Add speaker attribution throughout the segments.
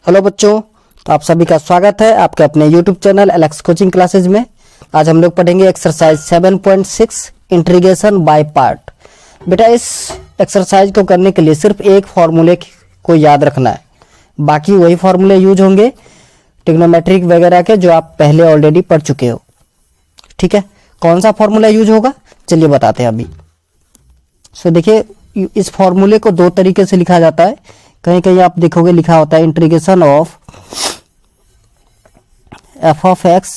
Speaker 1: Hello बच्चों, तो आप सभी का स्वागत है आपके अपने YouTube channel Alex coaching classes में। आज हम लोग पढ़ेंगे एक्सरसाइज 7.6 इंटीग्रेशन बाय पार्ट। बेटा इस एक्सरसाइज को करने के लिए सिर्फ एक फॉर्मूले को याद रखना है, बाकी वही फॉर्मूले यूज होंगे ट्रिग्नोमेट्रिक वगैरह के जो आप पहले ऑलरेडी पढ़ चुके हो। ठीक है, कौन सा फॉर्मूला यूज होगा चलिए बताते हैं अभी। सो देखिए, इस फॉर्मूले को दो तरीके से लिखा जाता है। कहीं कहीं आप देखोगे लिखा होता है integration of f of x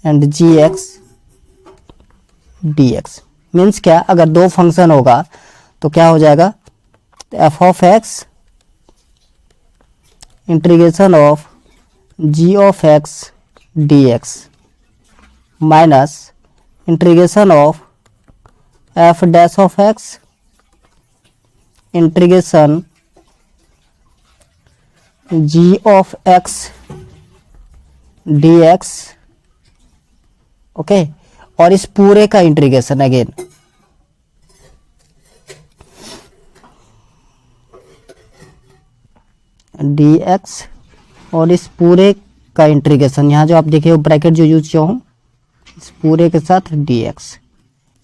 Speaker 1: and g x d x. Means क्या, अगर दो फंक्शन होगा तो क्या हो जाएगा, f of x integration of g of x d x minus integration of f dash of x integration g of x d x. Okay, और इस पूरे का इंटीग्रेशन अगेन डी एक्स और इस पूरे का इंटीग्रेशन, यहाँ जो आप देखे हो ब्रैकेट जो यूज किया हूँ इस पूरे के साथ डी एक्स।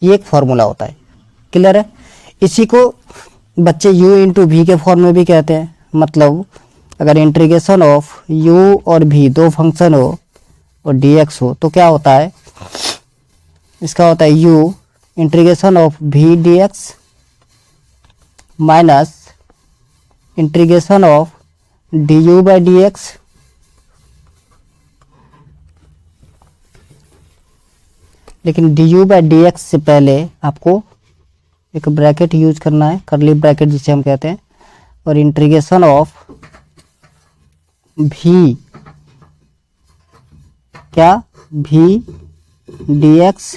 Speaker 1: ये एक फॉर्मूला होता है, क्लियर है। इसी को बच्चे u इंटू भी के फॉर्म में भी कहते हैं। मतलब अगर इंटीग्रेशन ऑफ u और v दो फंक्शन हो और dx हो तो क्या होता है, इसका होता है u integration of v dx minus integration of du by dx लेकिन du बाई dx से पहले आपको एक ब्रैकेट यूज करना है, करली ब्रैकेट जिसे हम कहते हैं, और इंटीग्रेशन ऑफ भी क्या भी dx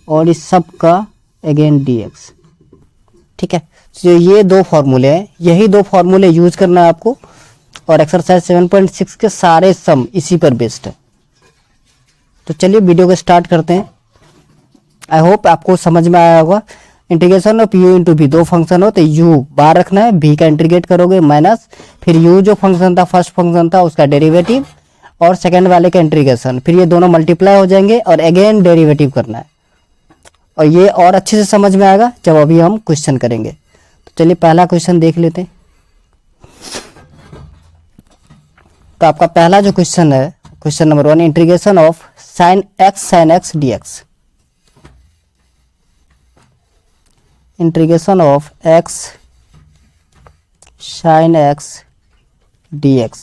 Speaker 1: और इस सब का अगेन dx। ठीक है, तो ये दो फॉर्मूले हैं, यही दो फॉर्मूले यूज करना है आपको। और एक्सरसाइज 7.6 के सारे सम इसी पर बेस्ड है। तो चलिए वीडियो को स्टार्ट करते हैं। आई होप आपको समझ में आया होगा। इंटीग्रेशन ऑफ u इंटू भी दो फंक्शन हो तो u बाहर रखना है, v का इंटीग्रेट करोगे माइनस फिर u जो फंक्शन था फर्स्ट फंक्शन था उसका डेरिवेटिव और सेकंड वाले का इंटीग्रेशन, फिर ये दोनों मल्टीप्लाई हो जाएंगे और अगेन डेरिवेटिव करना है। और ये और अच्छे से समझ में आएगा जब अभी हम क्वेश्चन करेंगे। तो चलिए पहला क्वेश्चन देख लेते हैं। तो आपका पहला जो क्वेश्चन है, question number 1, integration of sine x d x. Integration of x sine x dx।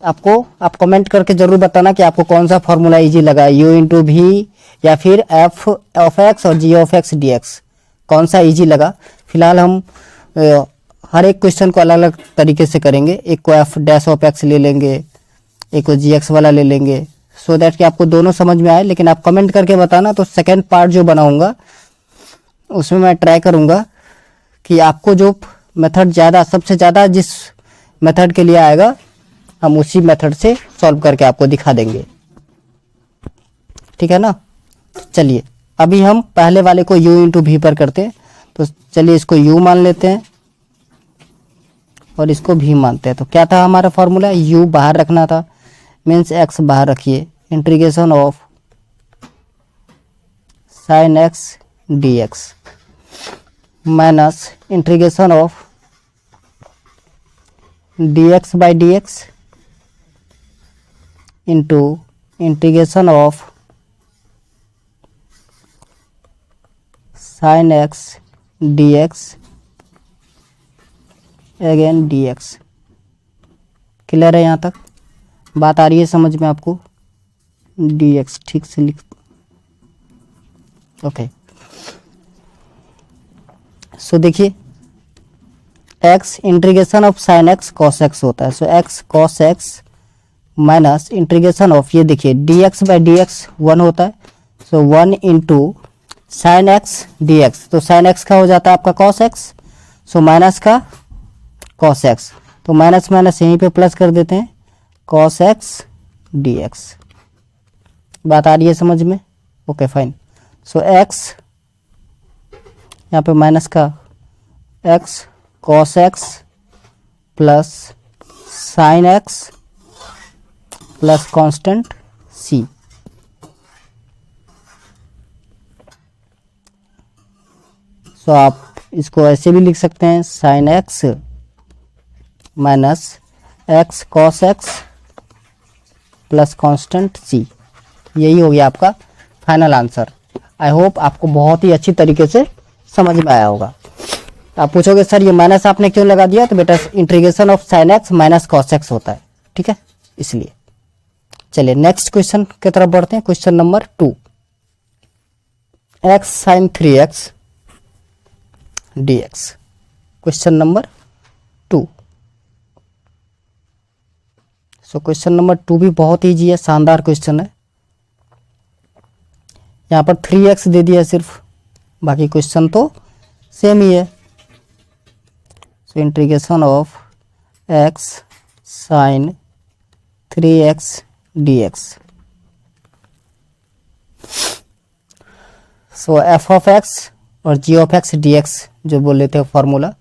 Speaker 1: आप कमेंट करके जरूर बताना कि आपको कौन सा फॉर्मूला इजी लगा, u इंटू भी या फिर f ऑफ x और g ऑफ x dx, कौन सा इजी लगा। फिलहाल हम हर एक क्वेश्चन को अलग अलग तरीके से करेंगे। एक को f डैश ऑफ x ले लेंगे, एक को gx वाला ले लेंगे, सो दैट कि आपको दोनों समझ में आए। लेकिन आप कमेंट करके बताना, तो सेकेंड पार्ट जो बनाऊंगा उसमें मैं ट्राई करूंगा कि आपको जो मेथड सबसे ज़्यादा जिस मेथड के लिए आएगा हम उसी मेथड से सॉल्व करके आपको दिखा देंगे। ठीक है ना। चलिए अभी हम पहले वाले को u इंटू भी पर करते हैं। तो चलिए इसको u मान लेते हैं और इसको भी मानते हैं। तो क्या था हमारा फॉर्मूला, u बाहर रखना था, मीन्स x बाहर रखिए, integration of sign x dx minus integration of dx by dx into integration of sign x dx again dx। Clear है, यहाँ तक बात आ रही है समझ में आपको। dx ठीक से लिख, ओके। सो देखिए x integration of sign x cos x होता है। सो x cos x minus integration of, ये देखिए dx बाई dx 1 होता है। सो 1 इंटू साइन x dx, तो साइन x का हो जाता है आपका कॉस x, सो माइनस का कॉस x, तो माइनस माइनस यहीं पे प्लस कर देते हैं, कॉस x dx। बात आ रही है समझ में, ओके फाइन। सो x यहाँ पे माइनस का x cos x plus sine x plus constant c. So आप इसको ऐसे भी लिख सकते हैं, sine x minus x cos x plus constant c. यही हो गया आपका फाइनल आंसर। आई होप आपको बहुत ही अच्छी तरीके से समझ में आया होगा। आप पूछोगे सर ये माइनस आपने क्यों लगा दिया, तो बेटा integration of sine x minus cos x होता है, ठीक है, इसलिए। चलिए नेक्स्ट क्वेश्चन की तरफ बढ़ते हैं। Question number 2, x sine 3x dx। Question number 2। So question number 2 भी बहुत ईजी है, शानदार क्वेश्चन है। यहाँ पर 3x दे दिया सिर्फ, बाकी क्वेश्चन तो सेम ही है। So integration of x sine 3x dx। So f of x और g ऑफ x dx जो बोल लेते हैं फॉर्मूला,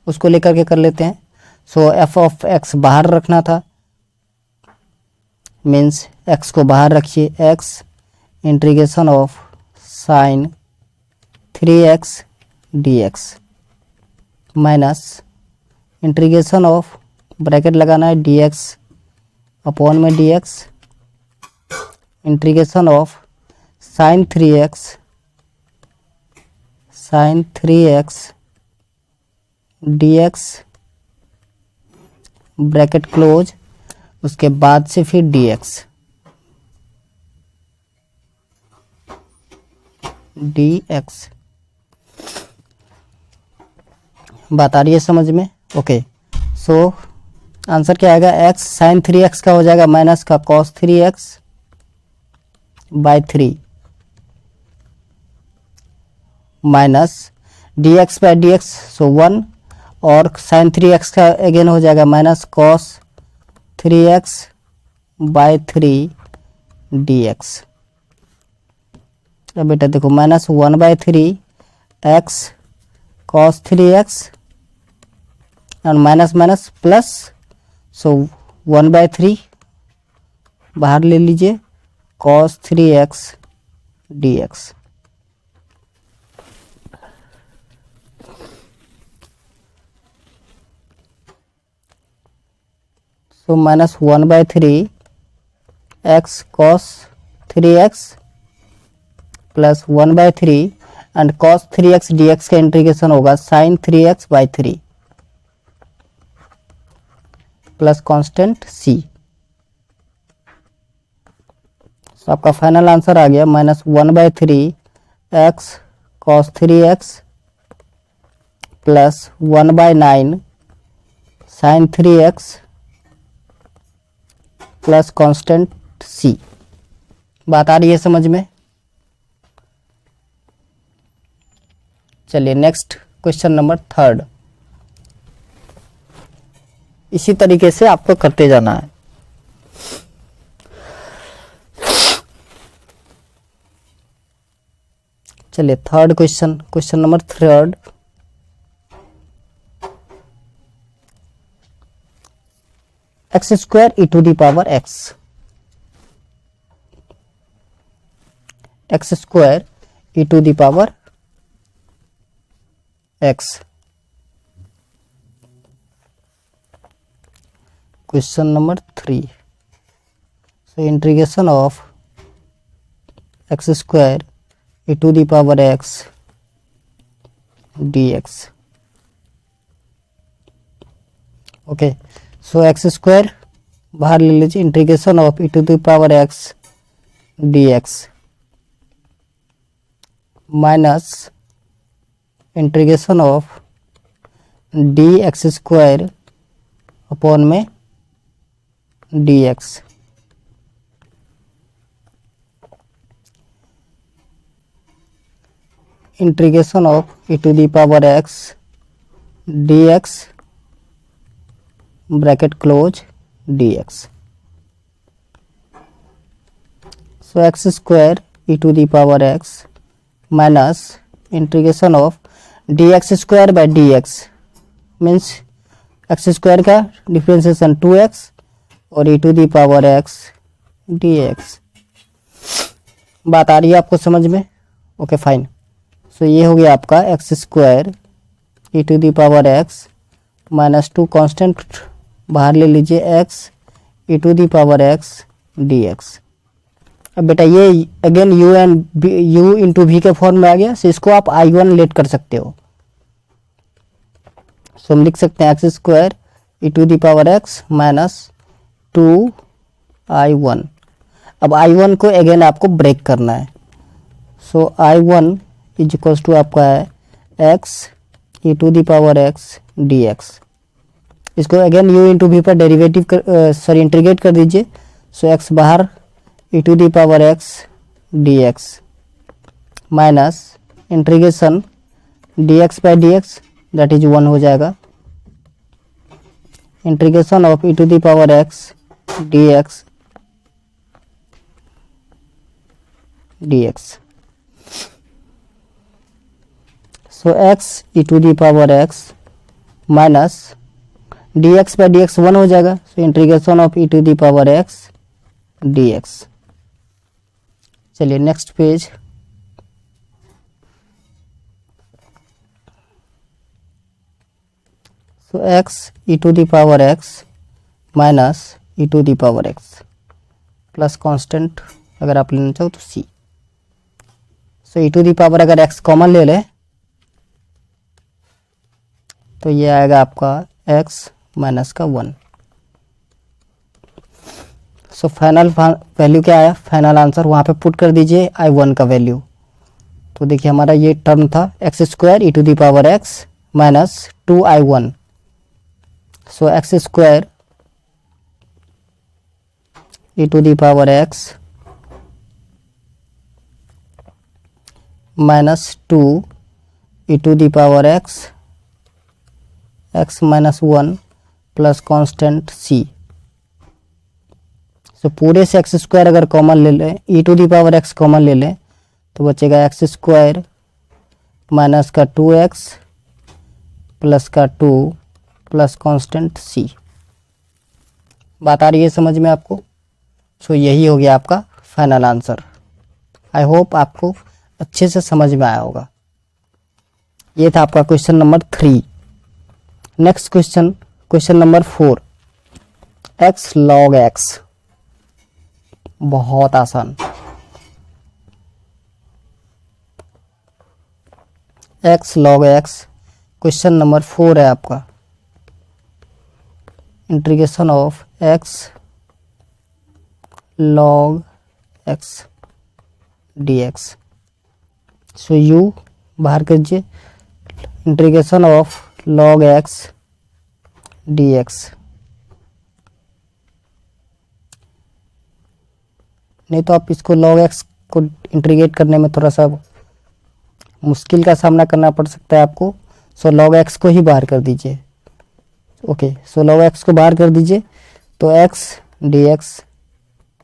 Speaker 1: उसको लेकर के कर लेते हैं। सो f ऑफ x बाहर रखना था, मीन्स x को बाहर रखिए, x integration of sign 3x dx minus integration of, bracket लगाना है, dx अपॉन में dx integration of sign 3x dx bracket close, उसके बाद से फिर dx बात आ रही है समझ में? ओके, सो आंसर क्या आएगा, x साइन 3x का हो जाएगा माइनस का cos 3x by 3 minus dx by dx, so 1, और साइन 3x का अगेन हो जाएगा minus cos 3x by 3 dx। अब बेटा देखो माइनस 1/3 x कॉस 3x और माइनस माइनस प्लस, सो 1/3 बाहर ले लीजिए, cos 3x dx। So minus 1/3 x cos 3x plus 1/3 and cos 3x dx का इंटीग्रेशन होगा sine 3x by 3 plus constant c। तो आपका फाइनल आंसर आ गया minus 1/3 x cos 3x plus 1/9 sine 3x plus constant c। बात आ रही है समझ में? चलिए नेक्स्ट क्वेश्चन नंबर 3। इसी तरीके से आपको करते जाना है। चलिए third question, question number 3, x square e to the power x, x square e to the power x। Question number 3, so integration of x square e to the power x dx। Okay, so x square बाहर ले लीजिए, integration of e to the power x dx minus integration of dx square upon में dx। Integration of e to the power x dx bracket close dx। So x square e to the power x minus integration of dx square by dx means x square का differentiation 2x और e to the power x dx। बात आ रही है आपको समझ में? Okay fine. सो ये हो गया आपका x square e to the power x -2 constant बाहर ले लीजिए x e to the power x dx। अब बेटा ये अगेन u इंटू वी के फॉर्म में आ गया, सो इसको आप I1 लेट कर सकते हो। सो हम लिख सकते हैं x square e to the power x -2I1। अब I1 को अगेन आपको ब्रेक करना है। सो I1 इज इक्वल्स टू आपका है x e to the power x dx। इसको अगेन u इंटू वी पर डेरिवेटिव इंटीग्रेट कर दीजिए। सो x बाहर e to the power x dx minus integration dx by dx that is 1 हो जाएगा। Integration of e to the power x dx so x e to the power x minus dx by dx 1 हो जाएगा। So integration of e to the power x dx। चलिए next page. So x e to the power x minus e to the power x plus constant अगर आप लेना चाहो तो c। So e to the power अगर x common ले लें तो ये आएगा आपका x माइनस का 1। सो फाइनल वैल्यू क्या आया? फाइनल आंसर वहाँ पे पुट कर दीजिए I1 का वैल्यू। तो देखिए हमारा ये टर्म था x square e to the power x minus 2I1। So x square e to the power x minus 2 e to the power x minus 1 plus constant c। So पूरे से x square अगर common ले लें, e to the power x common ले लें तो बचेगा x square minus का 2x प्लस का 2 प्लस कांस्टेंट c। बात आ रही है समझ में आपको? सो यही हो गया आपका फाइनल आंसर। आई होप आपको अच्छे से समझ में आया होगा। ये था आपका question number 3। Next question, question number 4, x log x। बहुत आसान। x log x question number 4 है आपका। Integration of x log x dx। So u बाहर कीजिए, integration of log x dx। नहीं तो आप इसको log x को इंटीग्रेट करने में थोड़ा सा मुश्किल का सामना करना पड़ सकता है आपको। सो log x को ही बाहर कर दीजिए। ओके, सो log x को बाहर कर दीजिए तो x dx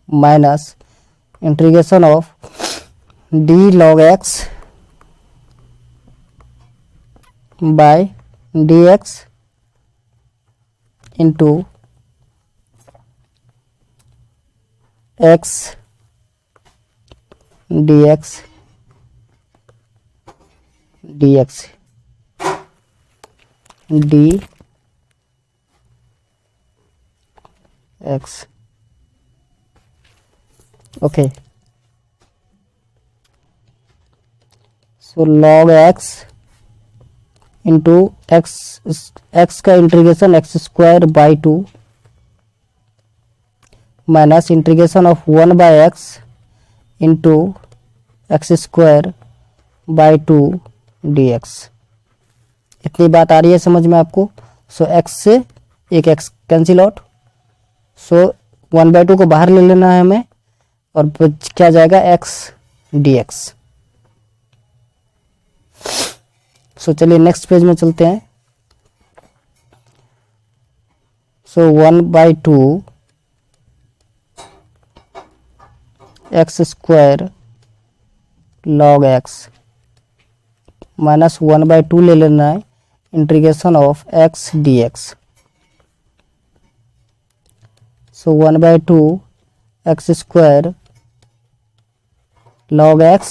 Speaker 1: minus integration of d log x by dx into x dx dx dx। Okay, so log x into x का integration x square by 2 minus integration of 1 by x into x square by 2 dx। इतनी बात आ रही है समझ में आपको? सो x से एक x कैंसिल आउट। सो 1/2 को बाहर ले लेना है हमें और क्या जाएगा x dx। सो चलिए नेक्स्ट पेज में चलते हैं। So 1/2 x square log x minus 1/2 ले लेना है integration of x dx। So 1/2 x square log x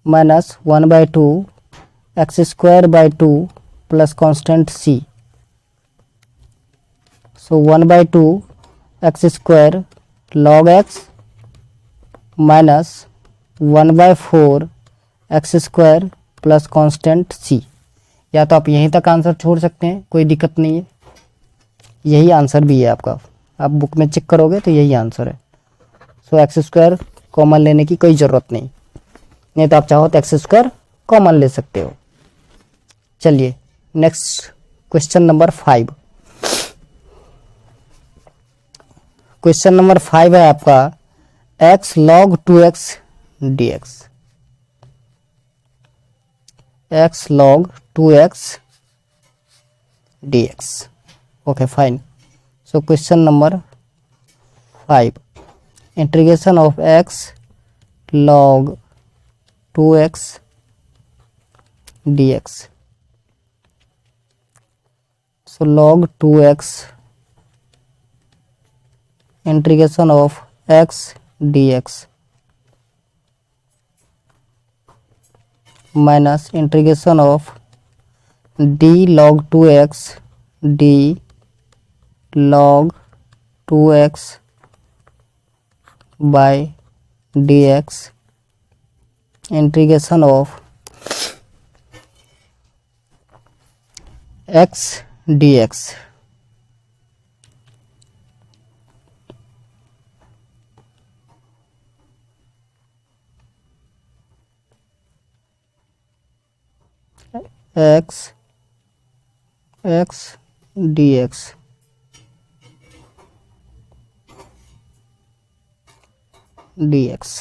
Speaker 1: minus 1/2 x square by 2 plus constant c. So 1/2 x square log x minus 1/4 x square plus constant c. या तो आप यहीं तक answer छोड़ सकते हैं, कोई दिक्कत नहीं है, यही आंसर भी है आपका। आप बुक में चेक करोगे तो यही आंसर है। सो एक्स स्क्वायर कॉमन लेने की कोई ज़रूरत नहीं, नहीं तो आप चाहो तो एक्स स्क्वायर कॉमन ले सकते हो। चलिए next question number 5। Question number 5 है आपका x log 2x dx। x log 2x dx। Okay fine. So question number 5, integration of x log 2x dx। So log 2x integration of x dx minus integration of d log 2x d log 2x by dx integration of x dx। x dx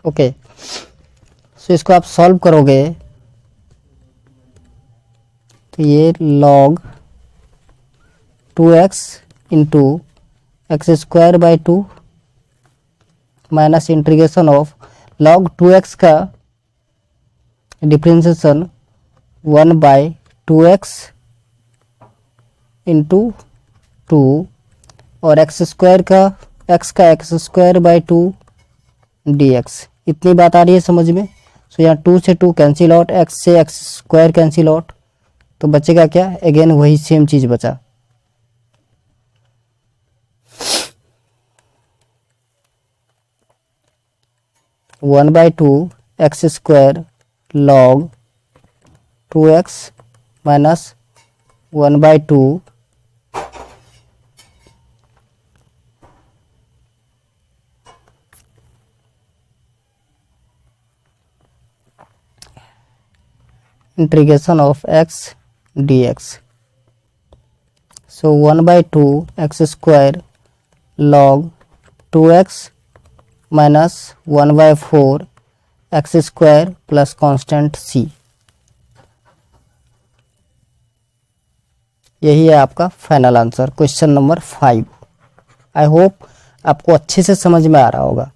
Speaker 1: okay. So इसको आप solve करोगे तो ये log 2x into x square by 2 minus integration of log 2x का differentiation 1/2x into 2 और x square का x square by 2 dx। इतनी बात आ रही है समझ में। सो यहाँ 2 से 2 कैंसिल आउट, एक्स से एक्स स्क्वायर कैंसिल आउट, तो बचेगा क्या, अगेन वही सेम चीज बचा। One by two x square log 2x minus 1/2 integration of x dx। So 1/2 x square log 2x minus 1/4 x square plus constant c। यही है आपका final answer question number 5। I hope आपको अच्छे से समझ में आ रहा होगा।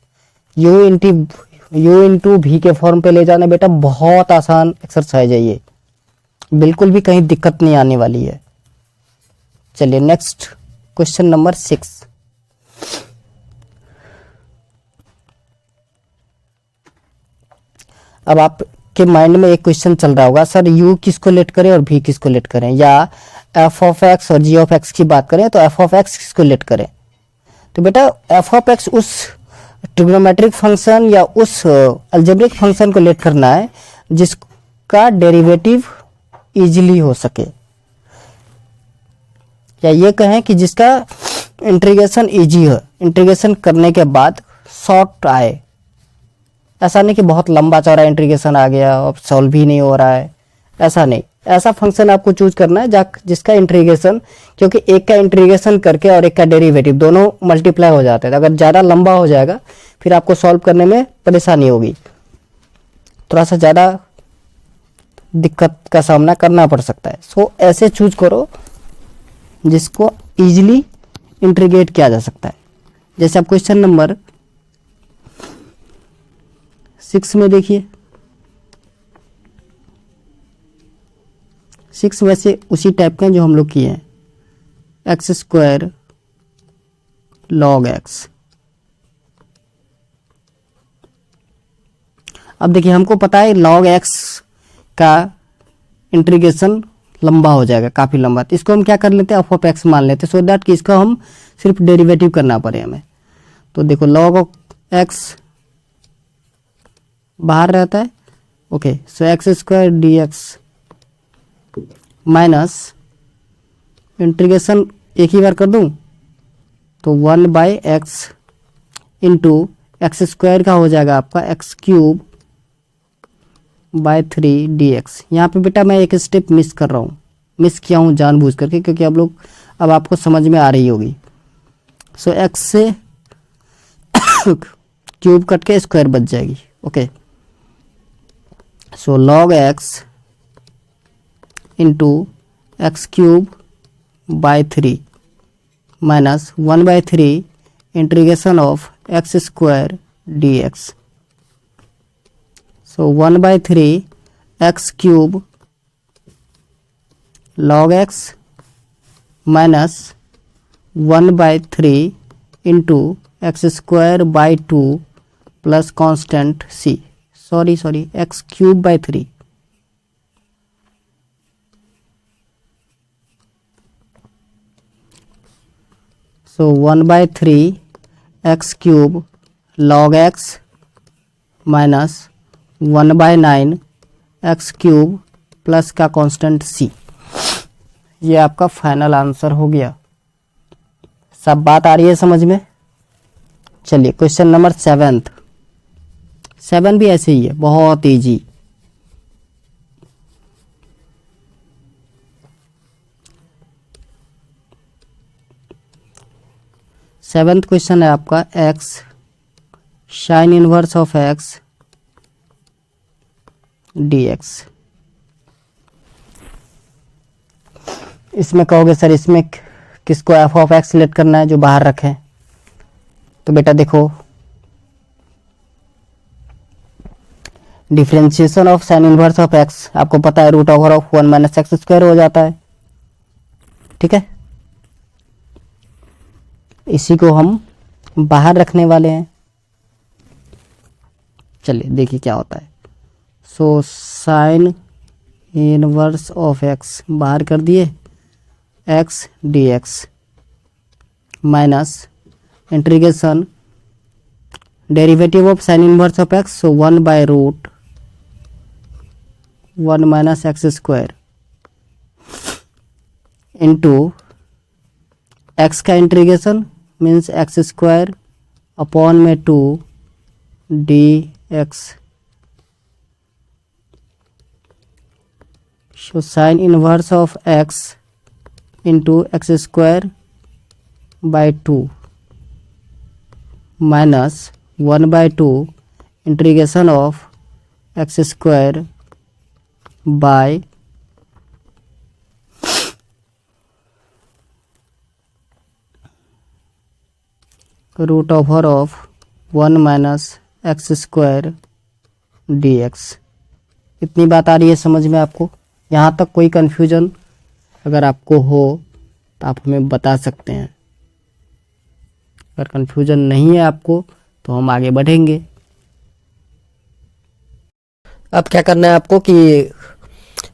Speaker 1: यू इंटू भी के फॉर्म पे ले जाना बेटा बहुत आसान एक्सरसाइज है, ये बिल्कुल भी कहीं दिक्कत नहीं आने वाली है। चलिए नेक्स्ट क्वेश्चन नंबर 6। अब आपके माइंड में एक क्वेश्चन चल रहा होगा, सर यू किसको लेट करें और भी किसको लेट करें, या एफ ऑफ एक्स और जी ऑफ एक्स की बात करें तो एफ ऑफ एक्स किसको लेट करें। तो बेटा एफ ऑफ एक्स उस ट्रिग्नोमेट्रिक फंक्शन या उस अलजेब्रिक फंक्शन को लेट करना है जिसका डेरिवेटिव इजीली हो सके, या ये कहें कि जिसका इंटीग्रेशन इजी हो, इंटीग्रेशन करने के बाद शॉर्ट आए। ऐसा नहीं कि बहुत लंबा चौड़ा इंटीग्रेशन आ गया और सॉल्व भी नहीं हो रहा है, ऐसा नहीं। ऐसा फंक्शन आपको चूज करना है जिसका इंटीग्रेशन, क्योंकि एक का इंटीग्रेशन करके और एक का डेरिवेटिव दोनों मल्टीप्लाई हो जाते हैं। अगर ज़्यादा लंबा हो जाएगा फिर आपको सॉल्व करने में परेशानी होगी, थोड़ा सा ज़्यादा दिक्कत का सामना करना पड़ सकता है। सो ऐसे चूज करो जिसको इजीली इंटीग्रेट किया जा सकता है। जैसे आप क्वेश्चन नंबर 6 में देखिए, 6 में से उसी टाइप का जो हम लोग किए हैं। X square log x. अब देखिए हमको पता है लॉग एक्स का इंटीग्रेशन लंबा हो जाएगा, काफ़ी लंबा, तो इसको हम क्या कर लेते हैं, एफ ऑफ एक्स मान लेते हैं, सो दैट कि इसका हम सिर्फ डेरिवेटिव करना पड़े हमें। तो देखो लॉग ऑफ एक्स बाहर रहता है, okay, so x square d x minus integration एक ही बार कर दूं तो 1/x इंटू एक्स स्क्वायर का हो जाएगा आपका एक्स क्यूब बाय 3 dx। यहाँ पे बेटा मैं एक स्टेप मिस कर रहा हूँ, मिस किया हूँ जानबूझ करके, क्योंकि अब आपको समझ में आ रही होगी। सो एक्स से क्यूब कट के स्क्वायर बच जाएगी, okay. So log x into x cube by 3 minus 1/3 integration of x square d x. So 1/3 x cube log x minus 1/3 into x square by 2 plus constant c, sorry x cube by 3। So 1/3 x cube log x minus 1/9 x cube plus का constant सी। ये आपका final answer हो गया। सब बात आ रही है समझ में? चलिए क्वेश्चन नंबर 7 भी ऐसे ही है, बहुत इजी। सेवेंथ क्वेश्चन है आपका x sign inverse of x dx। इसमें कहोगे सर इसमें किसको एफ ऑफ एक्स सिलेक्ट करना है जो बाहर रखें, तो बेटा देखो differentiation of sine inverse of x आपको पता है root over of 1 minus x square हो जाता है, ठीक है। इसी को हम बाहर रखने वाले हैं। चलिए देखिए क्या होता है। So sine inverse of x बाहर कर दिए, x d x minus integration derivative of sine inverse of x, so 1/√1 minus x square into x का integration means x square upon में 2 dx। So sine inverse of x into x square by 2 minus 1/2 integration of x square by root over of 1 minus x square dx। इतनी बात आ रही है समझ में आपको? यहाँ तक कोई कन्फ्यूजन अगर आपको हो तो आप हमें बता सकते हैं। अगर कन्फ्यूजन नहीं है आपको तो हम आगे बढ़ेंगे। अब क्या करना है आपको कि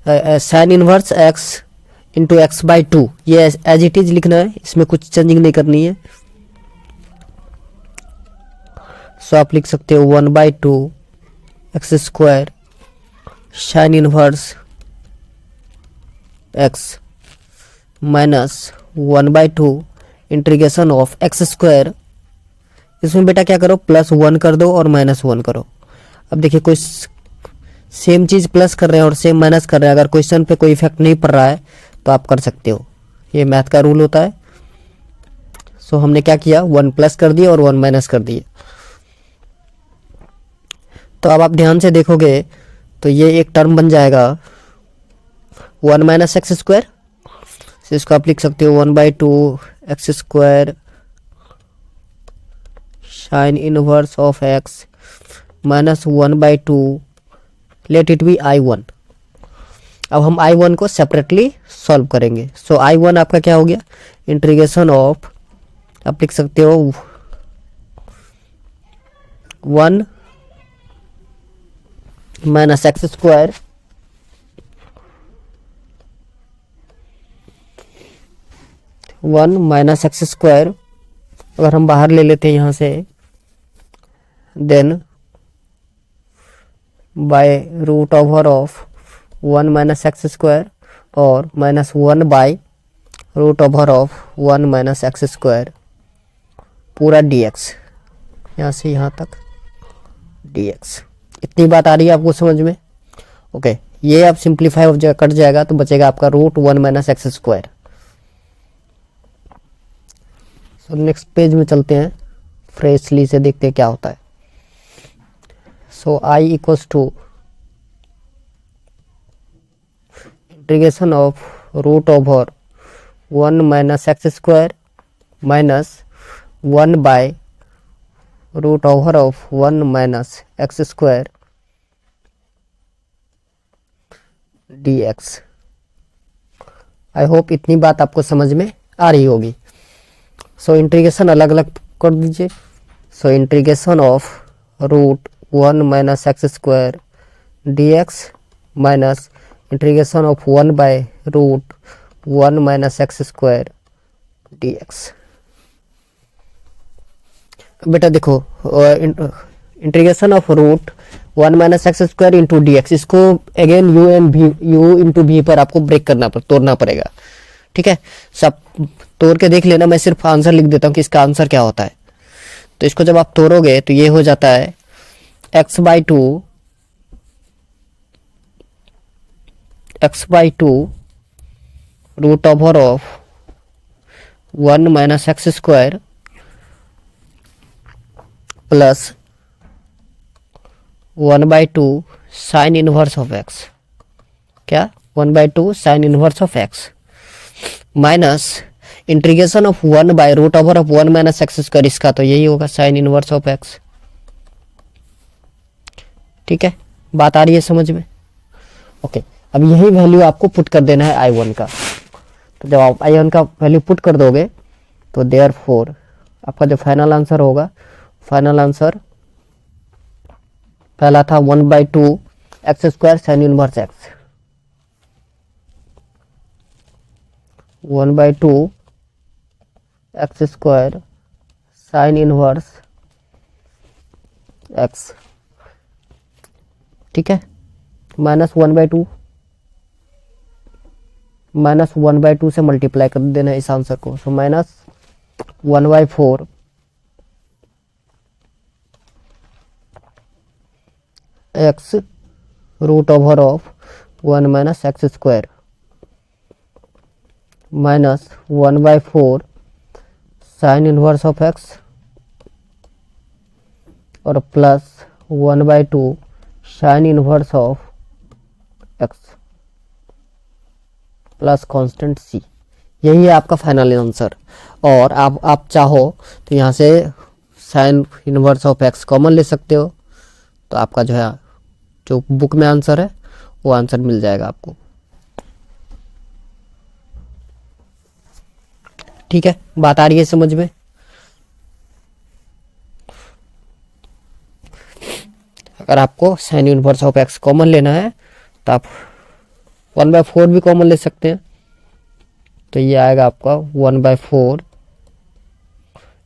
Speaker 1: sine inverse x into x by 2 ये एज इट इज लिखना है, इसमें कुछ चेंजिंग नहीं करनी है। सो आप लिख सकते हो 1/2 x square sine inverse x minus 1/2 integration of x square. इसमें बेटा क्या करो प्लस 1 कर दो और -1 करो। अब देखिए कोई सेम चीज़ प्लस कर रहे हैं और सेम माइनस कर रहे हैं, अगर क्वेश्चन पे कोई इफेक्ट नहीं पड़ रहा है तो आप कर सकते हो, ये मैथ का रूल होता है। सो हमने क्या किया 1 प्लस कर दिया और 1 माइनस कर दिए। तो अब आप ध्यान से देखोगे तो ये एक टर्म बन जाएगा 1 माइनस एक्स स्क्वायर, इसको आप लिख सकते हो 1/2 x square sine inverse of x minus 1/2 let it be I1। अब हम I1 को सेपरेटली सॉल्व करेंगे। सो I1 आपका क्या हो गया, इंटीग्रेशन ऑफ, आप लिख सकते हो 1 माइनस एक्स स्क्वायर अगर हम बाहर ले लेते हैं यहाँ से, then by root over of 1 minus x square और minus 1 by root over of 1 minus x square पूरा dx, यहाँ से यहाँ तक dx। इतनी बात आ रही है आपको समझ में? ओके, ये अब सिंप्लीफाई हो जाएगा, कट जाएगा, तो बचेगा आपका root 1 minus x square. So next page में चलते हैं, फ्रेशली से देखते हैं क्या होता है। So I equals to integration of root over 1 minus x square minus 1 by root over of 1 minus x square dx। I hope इतनी बात आपको समझ में आ रही होगी। सो इंटीग्रेशन अलग अलग कर दीजिए। So integration of root 1 minus x square dx minus integration of 1 by root 1 minus x square dx। बेटा देखो, integration of root 1 minus x square into dx, इसको अगेन u इंटू v पर आपको break करना तोड़ना पड़ेगा। ठीक है, सब तोड़ के देख लेना, मैं सिर्फ आंसर लिख देता हूँ कि इसका आंसर क्या होता है। तो इसको जब आप तोड़ोगे तो ये हो जाता है x by two root over of 1 minus x square plus 1/2 sine inverse of x, क्या 1/2 sine inverse of x minus integration of 1 by root over of 1 minus x square, इसका तो यही होगा साइन इनवर्स ऑफ x। ठीक है, बात आ रही है समझ में? ओके, अब यही वैल्यू आपको पुट कर देना है I1 का। तो जब आप I1 का वैल्यू पुट कर दोगे तो देयरफॉर आपका जो फाइनल आंसर होगा, फाइनल आंसर पहला था 1/2 x square sine inverse x, 1/2 x square sine inverse x. ठीक है, माइनस 1/2 से मल्टीप्लाई कर देना इस आंसर को। So minus 1/4 x root over of 1 minus x square minus 1/4 sine inverse of x और plus 1/2 sine inverse of x plus constant c. यही है आपका फाइनल आंसर। और आप चाहो तो यहाँ से sign inverse of x common ले सकते हो, तो आपका जो है जो बुक में आंसर है वो आंसर मिल जाएगा आपको। ठीक है, बात आ रही है समझ में? अगर आपको sign inverse of x common लेना है तो आप 1/4 भी कॉमन ले सकते हैं। तो ये आएगा आपका 1/4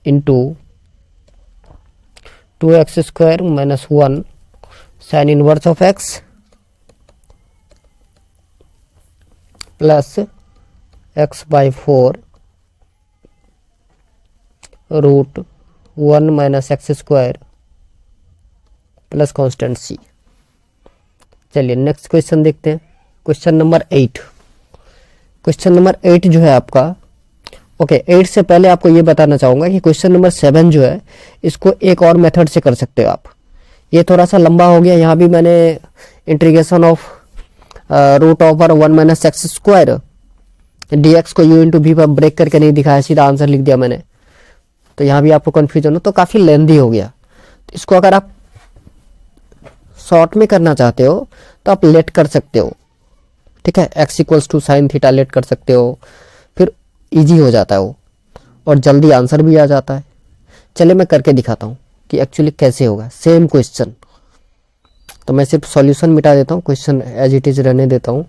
Speaker 1: into 2x square minus 1 sine inverse of x plus x/4 root 1 minus x square plus constant c. चलिए नेक्स्ट क्वेश्चन देखते हैं, क्वेश्चन नंबर 8। क्वेश्चन नंबर 8 जो है आपका, ओके 8 से पहले आपको ये बताना चाहूँगा कि क्वेश्चन नंबर 7 जो है इसको एक और मेथड से कर सकते हो आप। ये थोड़ा सा लंबा हो गया, यहाँ भी मैंने integration of root over 1 minus x square dx को u इंटू वी पर ब्रेक करके नहीं दिखाया, सीधा आंसर लिख दिया मैंने। तो यहाँ भी आपको कन्फ्यूजन हो तो काफ़ी लेंदी हो गया। तो इसको अगर आप शॉर्ट में करना चाहते हो तो आप लेट कर सकते हो,
Speaker 2: ठीक है, x equals to sine theta let कर सकते हो, फिर इजी हो जाता है वो और जल्दी आंसर भी आ जाता है। चलिए मैं करके दिखाता हूँ कि एक्चुअली कैसे होगा। सेम क्वेश्चन, तो मैं सिर्फ सॉल्यूशन मिटा देता हूँ, क्वेश्चन एज इट इज रहने देता हूँ।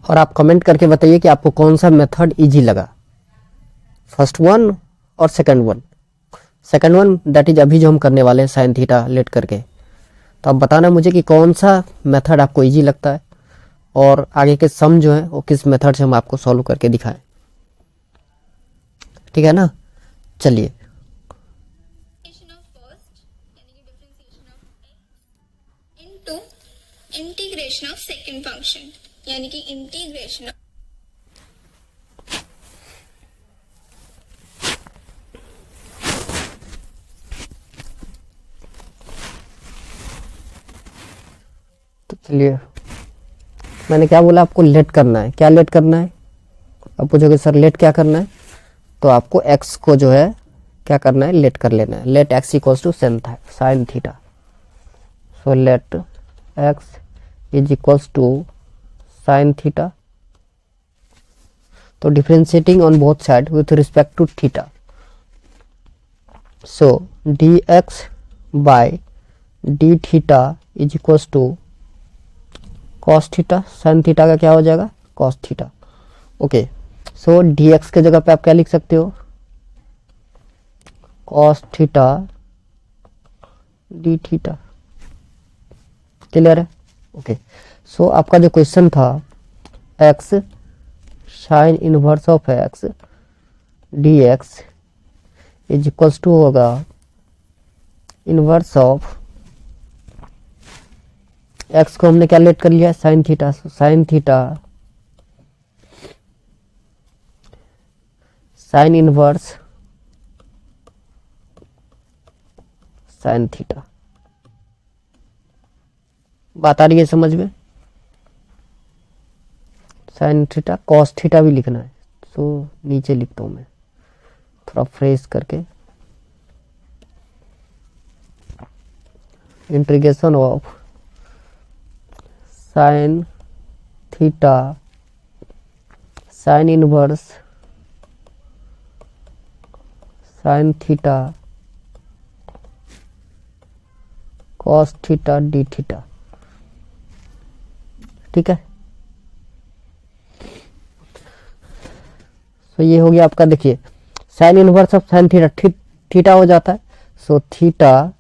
Speaker 2: और आप कमेंट करके बताइए कि आपको कौन सा मेथड इजी लगा, फर्स्ट वन और second one. Second one that is अभी जो हम करने वाले हैं साइन थीटा लेट करके। तो आप बताना मुझे कि कौन सा मेथड आपको इजी लगता है और आगे के सम जो है वो किस मेथड से हम आपको सॉल्व करके दिखाएं। ठीक है ना, चलिए।
Speaker 3: इंटीग्रेशन ऑफ सेकंड फंक्शन यानी कि इंटीग्रेशन
Speaker 2: तो चलिए, मैंने क्या बोला, आपको लेट करना है। क्या लेट करना है? आप पूछोगे सर लेट क्या करना है, तो आपको x को जो है क्या करना है, लेट कर लेना है। Let x equals to sine theta. So let x is equals to sine theta. तो differentiating on both side with respect to theta. So dx by d theta is equals to cos theta. Sine theta का क्या हो जाएगा, cos theta. Okay, so dx के जगह पे आप क्या लिख सकते हो, cos theta d theta. Clear है? ओके, सो आपका जो क्वेश्चन था x sign inverse of x dx is equals to होगा इनवर्स ऑफ x को हमने क्या लेट कर लिया, sine theta. Sine theta sine inverse sine theta. बात आ रही है समझ में? साइन थीटा कॉस थीटा भी लिखना है, सो नीचे लिखता हूं मैं थोड़ा फ्रेश करके। Integration of sign theta sine inverse sine theta cos theta d theta. ठीक है, तो ये हो गया आपका। देखिए sign inverse of sine theta, theta हो जाता है। So theta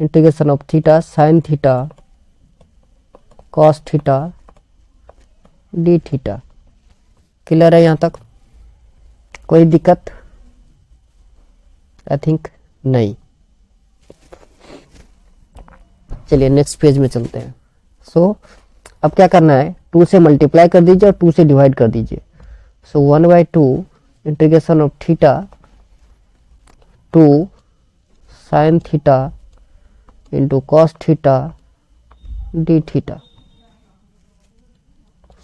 Speaker 2: integration of theta sine theta cos theta d theta. Clear है यहाँ तक? कोई दिक्कत? आई थिंक नहीं। चलिए नेक्स्ट पेज में चलते हैं। सो अब क्या करना है, 2 से मल्टीप्लाई कर दीजिए और 2 से डिवाइड कर दीजिए। So 1/2 integration of theta two sine theta into cos theta d theta.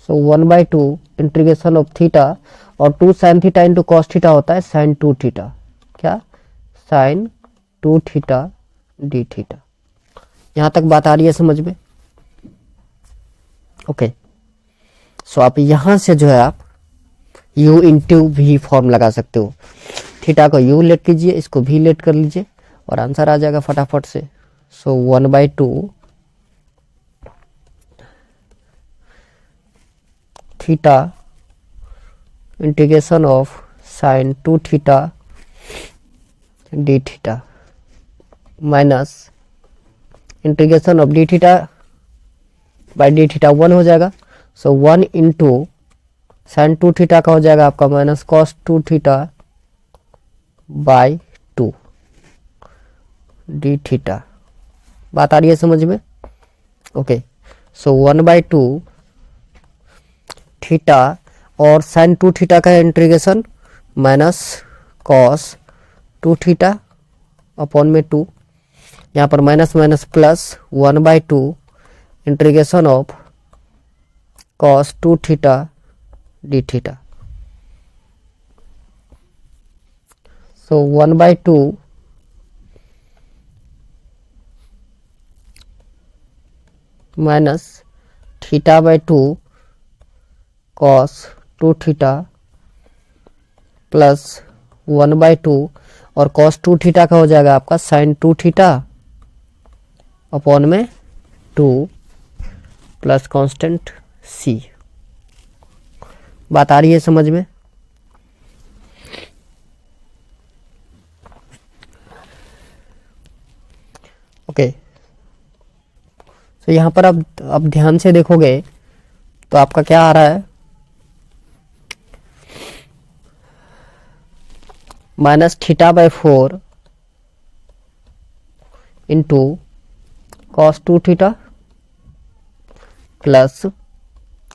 Speaker 2: So 1/2 integration of theta और 2 sine theta into cos theta होता है साइन 2 थीटा। क्या? Sine 2 theta d theta. यहां तक बात आ रही है समझ में? ओके, सो आप यहां से जो है आप u इंटू भी फॉर्म लगा सकते हो। थीटा को u लेट कीजिए, इसको भी लेट कर लीजिए और आंसर आ जाएगा फटाफट से। सो 1/2 theta integration of sign 2 theta d theta minus integration of D theta by D theta 1 हो जाएगा। सो 1 इंटू साइन 2 थीटा का हो जाएगा आपका minus cos 2 theta by 2 D theta. बात आ रही है समझ में? ओके, सो 1/2 थीटा और साइन 2 थीटा का integration minus cos 2 theta upon में 2, यहाँ पर minus minus plus 1/2 integration of cos 2 theta d theta. So 1/2 minus theta by 2 cos 2 theta plus 1/2 और कॉस 2 थीटा का हो जाएगा आपका साइन 2 थीटा अपॉन में 2 प्लस कांस्टेंट c। बात आ रही है समझ में? ओके, तो यहाँ पर अब ध्यान से देखोगे तो आपका क्या आ रहा है, minus theta by 4 into cos 2 theta plus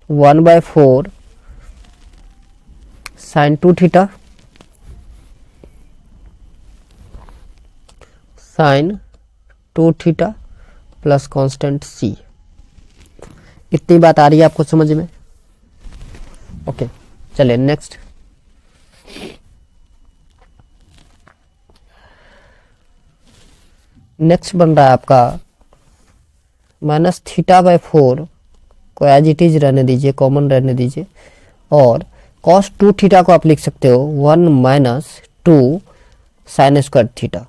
Speaker 2: 1/4 sine 2 theta sine 2 theta plus constant c। इतनी बात आ रही है आपको समझ में? ओके, चलिए नेक्स्ट। नेक्स्ट बन रहा है आपका माइनस थीटा बाई 4 को एज इट इज रहने दीजिए, कॉमन रहने दीजिए, और कॉस 2 थीटा को आप लिख सकते हो 1 minus 2 sine square theta.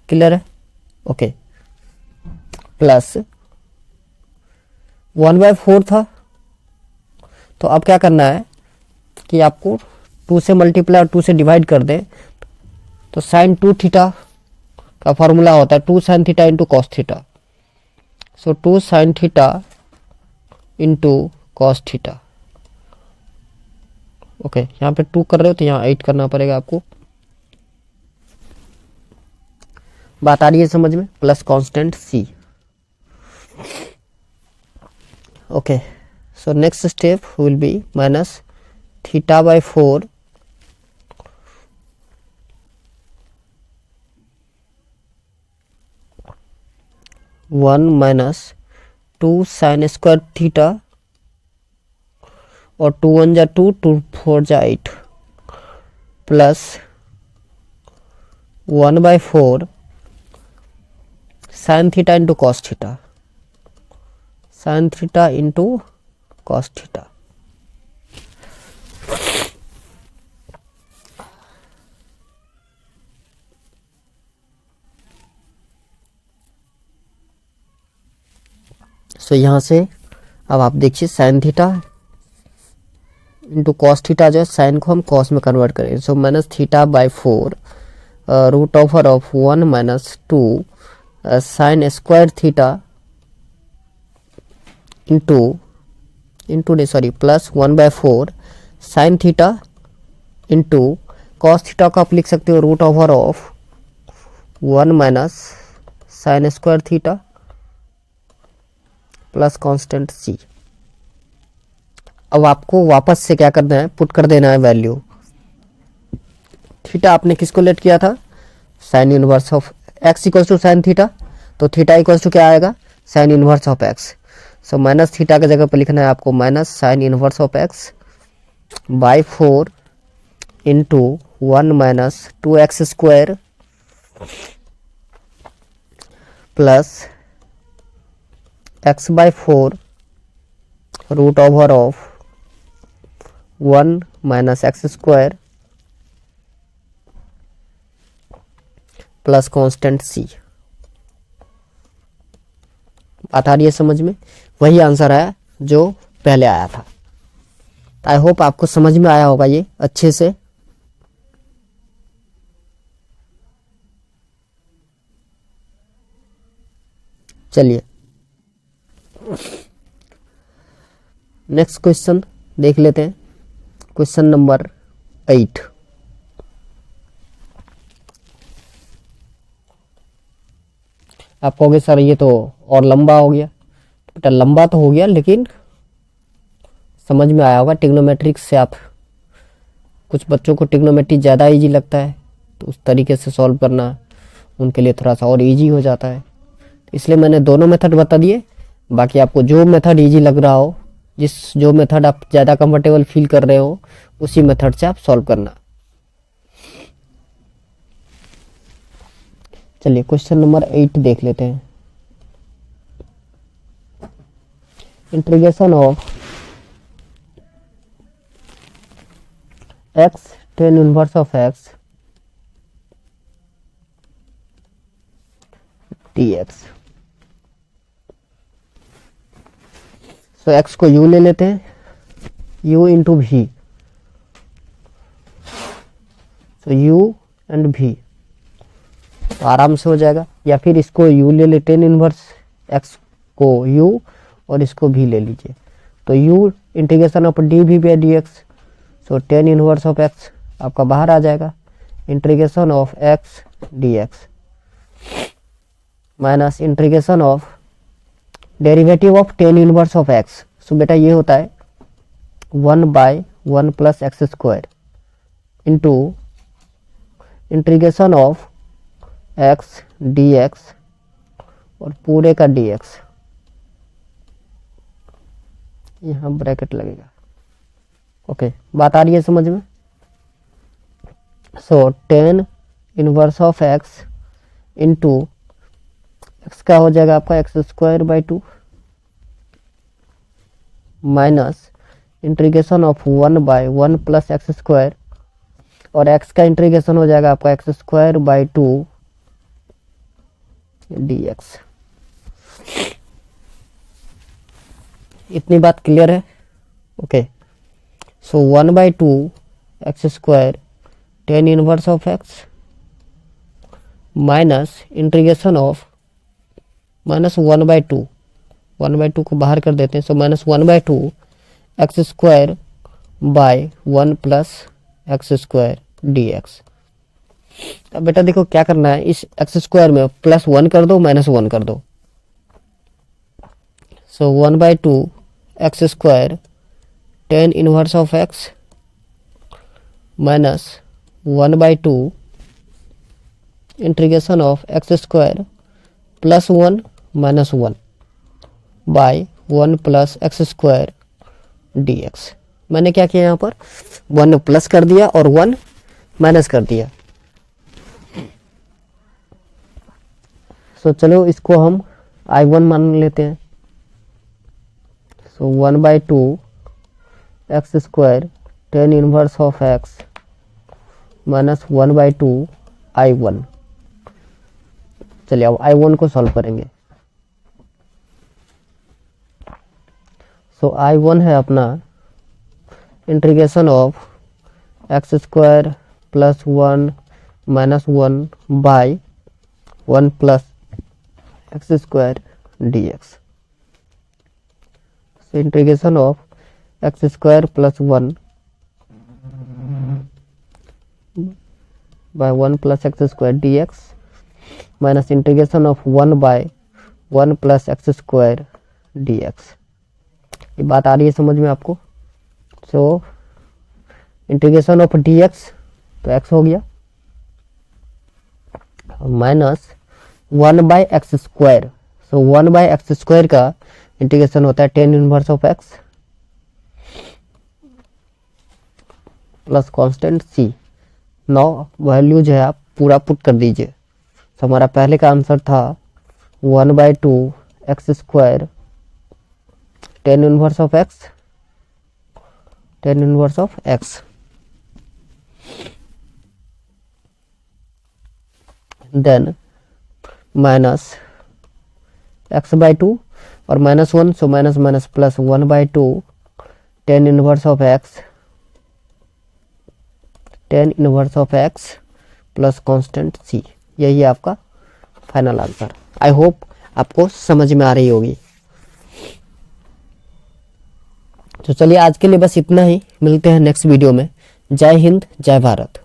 Speaker 2: Clear है? ओके, प्लस 1/4 था, तो अब क्या करना है कि आपको 2 से मल्टीप्लाई और 2 से डिवाइड कर दें, तो साइन 2 थीटा का फॉर्मूला होता है 2 sine theta into cos theta. So 2 sine theta into cos theta. Okay, यहाँ पे 2 कर रहे हो तो यहाँ 8 करना पड़ेगा आपको। बात आ रही है समझ में? Plus constant c। Okay, so next step will be minus theta by 4 1 minus 2 sine square theta और 2 1 जा 2 2 4 जा 8 plus 1/4 sine theta into cos theta sine theta into cos theta. So यहाँ से अब आप देखिए sine theta into cos theta जो है साइन को हम कॉस में कन्वर्ट करें। So minus theta by 4 root over of 1 minus 2 sine square theta into sorry plus 1/4 sine theta into cos theta को आप लिख सकते हो root over of 1 minus sine square theta plus constant c। अब आपको वापस से क्या करना है, पुट कर देना है वैल्यू। थीटा आपने किसको लेट किया था, sine inverse of x equals to sine theta, तो थीटा इक्वल्स टू क्या आएगा, sine inverse of x। So minus theta की जगह पर लिखना है आपको minus sine inverse of x by 4 into 1 minus 2x square plus x by 4 root over of 1 minus x square plus constant c। बात आ रही है समझ में? वही आंसर है जो पहले आया था। आई होप आपको समझ में आया होगा ये अच्छे से। चलिए नेक्स्ट क्वेश्चन देख लेते हैं। Question number 8। आप कहोगे सर ये तो और लंबा हो गया। बेटा लंबा तो हो गया, लेकिन समझ में आया होगा। ट्रिग्नोमेट्रिक्स से आप, कुछ बच्चों को ट्रिग्नोमेट्री ज़्यादा इजी लगता है, तो उस तरीके से सॉल्व करना उनके लिए थोड़ा सा और इजी हो जाता है। इसलिए मैंने दोनों मेथड बता दिए। बाकी आपको जो मेथड इजी लग रहा हो, जो मेथड आप ज़्यादा कंफर्टेबल फील कर रहे हो, उसी मेथड से आप सॉल्व करना। चलिए क्वेश्चन नंबर 8 देख लेते हैं। Integration of x tan inverse of x dx। So x को u ले लेते हैं, u इंटू भी, सो u एंड भी तो आराम से हो जाएगा। या फिर इसको u ले ले, टेन इनवर्स x को u और इसको भी ले लीजिए, तो u इंटीग्रेशन ऑफ डी भी by D x, so tan inverse of x आपका बाहर आ जाएगा, integration of x D x minus integration of derivative of ten inverse of x। सो बेटा ये होता है 1/1 plus x square into integration of x D x और पूरे का dx, यहाँ ब्रैकेट लगेगा। ओके, बात आ रही है समझ में। So tan inverse of x into x का हो जाएगा आपका x square by 2 minus integration of 1/1 plus x square और x का इंटीग्रेशन हो जाएगा आपका एक्स स्क्वायर बाई 2 dx। इतनी बात क्लियर है। Okay, so 1/2 x square tan inverse of x minus integration of minus 1/2 को बाहर कर देते हैं, so minus 1/2 x square bye 1 plus x square dx। अब बेटा देखो क्या करना है, इस एक्स स्क्वायर में प्लस 1 कर दो, माइनस 1 कर दो, so 1/2 x square tan inverse of x minus 1/2 integration of x square plus 1 minus 1 by 1 plus x square dx। मैंने क्या किया यहाँ पर 1 प्लस कर दिया और 1 माइनस कर दिया। सो चलो इसको हम I1 मान लेते हैं, so 1/2 x square tan inverse of x minus 1/2 I1। चलिए अब I1 को सॉल्व करेंगे। सो I1 है अपना integration of x square plus 1 minus 1 by 1 plus x square dx। So integration of x square plus 1 by 1 plus x square dx minus integration of 1 by 1 plus x square dx। ये बात आ रही है समझ में आपको। सो इंटीग्रेशन ऑफ dx तो x हो गया minus 1 by x square, so 1 by x square का इंटीग्रेशन होता है ten inverse of x plus constant c। Now value जो है आप पूरा पुट कर दीजिए। तो हमारा पहले का आंसर था 1/2 x square tan inverse of x, tan inverse of x then minus x/2 और minus 1, so minus minus plus 1/2 tan inverse of x, tan inverse of x plus constant c। यही है आपका फाइनल आंसर। आई होप आपको समझ में आ रही होगी। तो चलिए आज के लिए बस इतना ही, मिलते हैं नेक्स्ट वीडियो में। जय हिंद, जय भारत।